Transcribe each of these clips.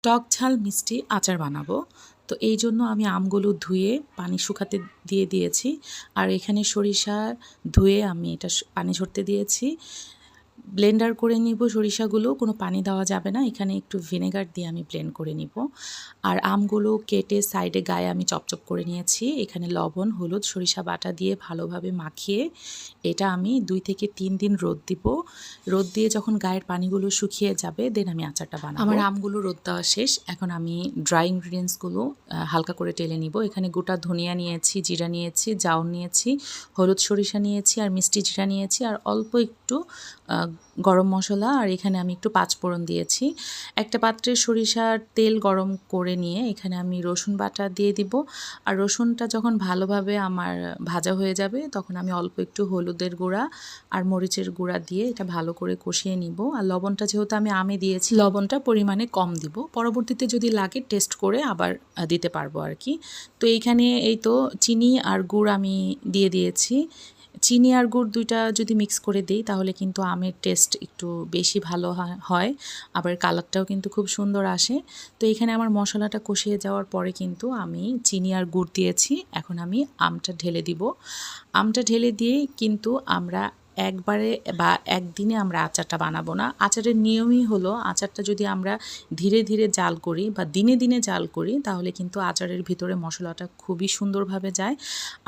টক ঝাল মিষ্টি আচার বানাবো। তো এই জন্য আমি আমগুলো ধুয়ে পানি শুকাতে দিয়ে দিয়েছি। আর এখানে সরিষা ধুয়ে আমি এটা পানি ঝরতে দিয়েছি। ব্লেন্ডার করে নিব সরিষাগুলো, কোনো পানি দেওয়া যাবে না। এখানে একটু ভিনেগার দিয়ে আমি ব্লেন্ড করে নিব। আর আমগুলো কেটে সাইডে গায়ে আমি চপচপ করে নিয়েছি। এখানে লবণ, হলুদ, সরিষা বাটা দিয়ে ভালোভাবে মাখিয়ে এটা আমি 2 থেকে 3 দিন রোদ দিব। রোদ দিয়ে যখন গায়ের পানিগুলো শুকিয়ে যাবে দেন আমি আচারটা বানাবো। আমার আমগুলো রোদ দেওয়া শেষ। এখন আমি ড্রাই ইনগ্রিডিয়েন্টসগুলো হালকা করে টেলে নিব। এখানে গোটা ধনিয়া নিয়েছি, জিরা নিয়েছি, জাউন নিয়েছি, হলুদ সরিষা নিয়েছি আর মিষ্টি জিরা নিয়েছি আর অল্প একটু গরম মশলা। আর এখানে আমি একটু পাঁচফোড়ন দিয়েছি। একটা পাত্রে সরিষার তেল গরম করে নিয়ে এখানে আমি রসুন বাটা দিয়ে দিব। আর রসুনটা যখন ভালোভাবে আমার ভাজা হয়ে যাবে তখন আমি অল্প একটু হলুদের গুঁড়া আর মরিচের গুঁড়া দিয়ে এটা ভালো করে কষিয়ে নিব। আর লবণটা যেহেতু আমি আমে দিয়েছি, লবণটা পরিমাণে কম দিব। পরবর্তীতে যদি লাগে টেস্ট করে আবার দিতে পারবো আর কি। তো এইখানে এই তো চিনি আর গুড় আমি দিয়ে দিয়েছি। চিনি আর গুড় দুইটা যদি মিক্স করে দিই তাহলে কিন্তু আমের টেস্ট একটু বেশি ভালো হয়, আবার কালারটাও কিন্তু খুব সুন্দর আসে। তো এখানে আমার মশলাটা কষিয়ে যাওয়ার পরে কিন্তু আমি চিনি আর গুড় দিয়েছি। এখন আমি আমটা ঢেলে দিব। আমটা ঢেলে দিয়েই কিন্তু আমরা একবারে বা একদিনে আমরা আচারটা বানাবো না। আচারের নিয়মই হলো আচারটা যদি আমরা ধীরে ধীরে জাল করি বা দিনে দিনে জাল করি তাহলে কিন্তু আচারের ভিতরে মশলাটা খুবই সুন্দরভাবে যায়।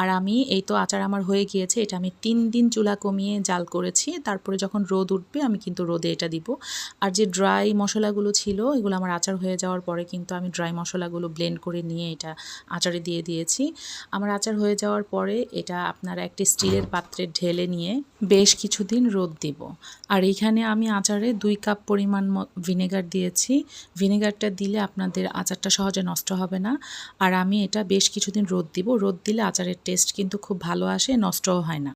আর আমি এই তো আচার আমার হয়ে গিয়েছে। এটা আমি 3 দিন চুলা কমিয়ে জাল করেছি। তারপরে যখন রোদ উঠবে আমি কিন্তু রোদে এটা দিব। আর যে ড্রাই মশলাগুলো ছিল এগুলো আমার আচার হয়ে যাওয়ার পরে কিন্তু আমি ড্রাই মশলাগুলো ব্লেন্ড করে নিয়ে এটা আচারে দিয়ে দিয়েছি। আমার আচার হয়ে যাওয়ার পরে এটা আপনারা একটি স্টিলের পাত্রে ঢেলে নিয়ে বেশ কিছুদিন রোদ দিব। আর এইখানে আমি আচারে 2 কাপ পরিমাণ ভিনেগার দিয়েছি। ভিনেগারটা দিলে আপনাদের আচারটা সহজে নষ্ট হবে না। আর আমি এটা বেশ কিছুদিন রোদ দিব। রোদ দিলে আচারের টেস্ট কিন্তু খুব ভালো আসে, নষ্টও হয় না।